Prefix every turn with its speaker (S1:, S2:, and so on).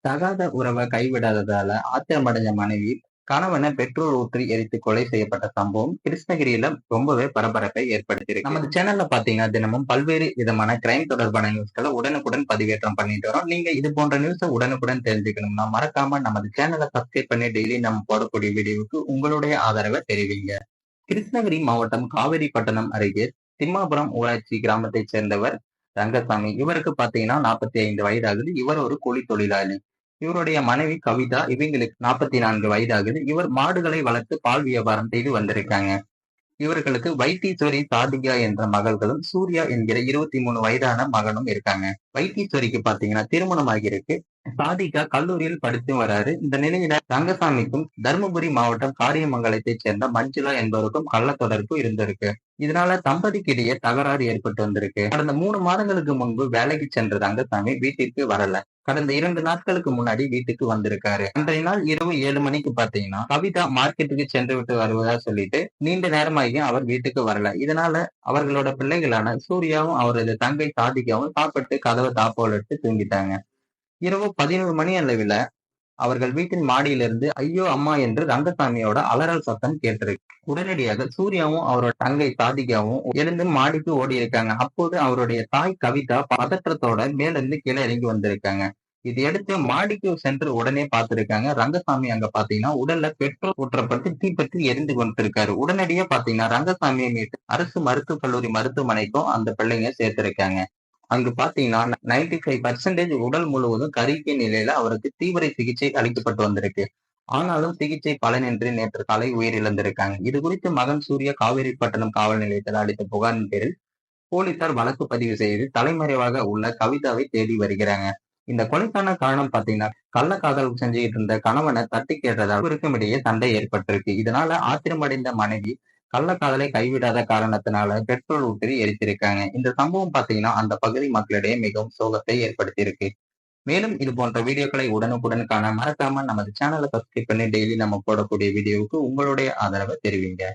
S1: தகாத உறவை கைவிடாததால ஆத்திரமடைஞ்ச மனைவி கணவனை பெட்ரோல் ஊற்றி எரித்து கொலை செய்யப்பட்ட சம்பவம் கிருஷ்ணகிரியில ரொம்பவே பரபரப்பை ஏற்படுத்தியிருக்கு. நமது சேனல்ல பாத்தீங்கன்னா தினமும் பல்வேறு விதமான கிரைம் தொடர்பான நியூஸ்களை உடனுக்குடன் பதிவேற்றம் பண்ணிட்டு வரோம். நீங்க இது போன்ற நியூஸை உடனுக்குடன் தெரிஞ்சுக்கணும்னா மறக்காம நமது சேனலை சப்ஸ்கிரைப் பண்ணி டெய்லி நம்ம போடக்கூடிய வீடியோவுக்கு உங்களுடைய ஆதரவை தெரிவிங்க. கிருஷ்ணகிரி மாவட்டம் காவேரிப்பட்டணம் அருகே திம்மாபுரம் ஊராட்சி கிராமத்தை சேர்ந்தவர் ரங்கசாமி. இவருக்கு பாத்தீங்கன்னா 45 வயது ஆகுது. இவர் ஒரு கூலி தொழிலாளி. இவருடைய மனைவி கவிதா, இவங்களுக்கு 44 வயது ஆகுது. இவர் மாடுகளை வளர்த்து பால் வியாபாரம் செய்து வந்திருக்காங்க. இவர்களுக்கு வைத்தீஸ்வரி, சாதிகா என்ற மகள்களும் சூர்யா என்கிற 23 வயதான மகனும் இருக்காங்க. வைத்தீஸ்வரிக்கு பாத்தீங்கன்னா திருமணமாகி இருக்கு. சாதிகா கல்லூரியில் படித்து வராரு. இந்த நிலையில ரங்கசாமிக்கும் தருமபுரி மாவட்டம் காரியமங்கலத்தை சேர்ந்த மஞ்சுளா என்பவருக்கும் கள்ள தொடர்பு இருந்திருக்கு. இதனால தம்பதிக்கு இடையே தகராறு ஏற்பட்டு வந்திருக்கு. கடந்த 3 மாதங்களுக்கு முன்பு வேலைக்கு சென்ற ரங்கசாமி வீட்டிற்கு வரல. கடந்த 2 நாட்களுக்கு முன்னாடி வீட்டுக்கு வந்திருக்காரு. அன்றைய நாள் இரவு 7 மணிக்கு பாத்தீங்கன்னா கவிதா மார்க்கெட்டுக்கு சென்று விட்டு வருவதா சொல்லிட்டு நீண்ட நேரமாகியும் அவர் வீட்டுக்கு வரல. இதனால அவர்களோட பிள்ளைகளான சூர்யாவும் அவரது தங்கை சாதிகாவும் சாப்பிட்டு கதவை தாப்போலிட்டு தூங்கிட்டாங்க. இரவு 11 மணி அளவில் அவர்கள் வீட்டின் மாடியிலிருந்து ஐயோ அம்மா என்று ரங்கசாமியோட அலறல் சத்தம் கேட்டிருக்கு. உடனடியாக சூர்யாவும் அவரோட தங்கை சாதிகாவும் எழுந்து மாடிக்கு ஓடி இருக்காங்க. அப்போது அவருடைய தாய் கவிதா பதற்றத்தோட மேலிருந்து கீழே இறங்கி வந்திருக்காங்க. இதையடுத்து மாடிக்கு சென்று உடனே பார்த்திருக்காங்க. ரங்கசாமி அங்க பாத்தீங்கன்னா உடல்ல பெட்ரோல் ஊற்றப்பட்டு தீப்பற்றி எரிந்து கொண்டிருக்காரு. உடனடியா பாத்தீங்கன்னா ரங்கசாமியை மீட்டு அரசு மருத்துவக் கல்லூரி மருத்துவமனைக்கும் அந்த பிள்ளைங்க சேர்த்திருக்காங்க. அங்கு பாத்தீங்கன்னா 95% உடல் முழுவதும் கருகிய நிலையில அவருக்கு தீவிர சிகிச்சை அளிக்கப்பட்டு வந்திருக்கு. ஆனாலும் சிகிச்சை பலனின்றி நேற்று காலை உயிரிழந்திருக்காங்க. இது குறித்து மகன் சூர்யா காவேரிப்பட்டணம் காவல் நிலையத்தில் அளித்த புகாரின் பேரில் போலீசார் வழக்கு பதிவு செய்து தலைமறைவாக உள்ள கவிதாவை தேடி வருகிறாங்க. இந்த கொலைக்கான காரணம் பாத்தீங்கன்னா கள்ளக்காதல் செஞ்சுக்கிட்டு இருந்த கணவனை தட்டி கேட்டதால் இவருக்கும் இடையே சண்டை ஏற்பட்டிருக்கு. இதனால ஆத்திரமடைந்த மனைவி கள்ளக்காதலை கைவிடாத காரணத்தினால பெட்ரோல் ஊற்றி எரித்திருக்காங்க. இந்த சம்பவம் பாத்தீங்கன்னா அந்த பகுதி மக்களிடையே மிகவும் சோகத்தை ஏற்படுத்தியிருக்கு. மேலும் இது போன்ற வீடியோக்களை உடனுக்குடன் காண மறக்காம நமது சேனலை சப்ஸ்கிரைப் பண்ணி டெய்லி நம்ம போடக்கூடிய வீடியோவுக்கு உங்களுடைய ஆதரவை தெரிவிங்க.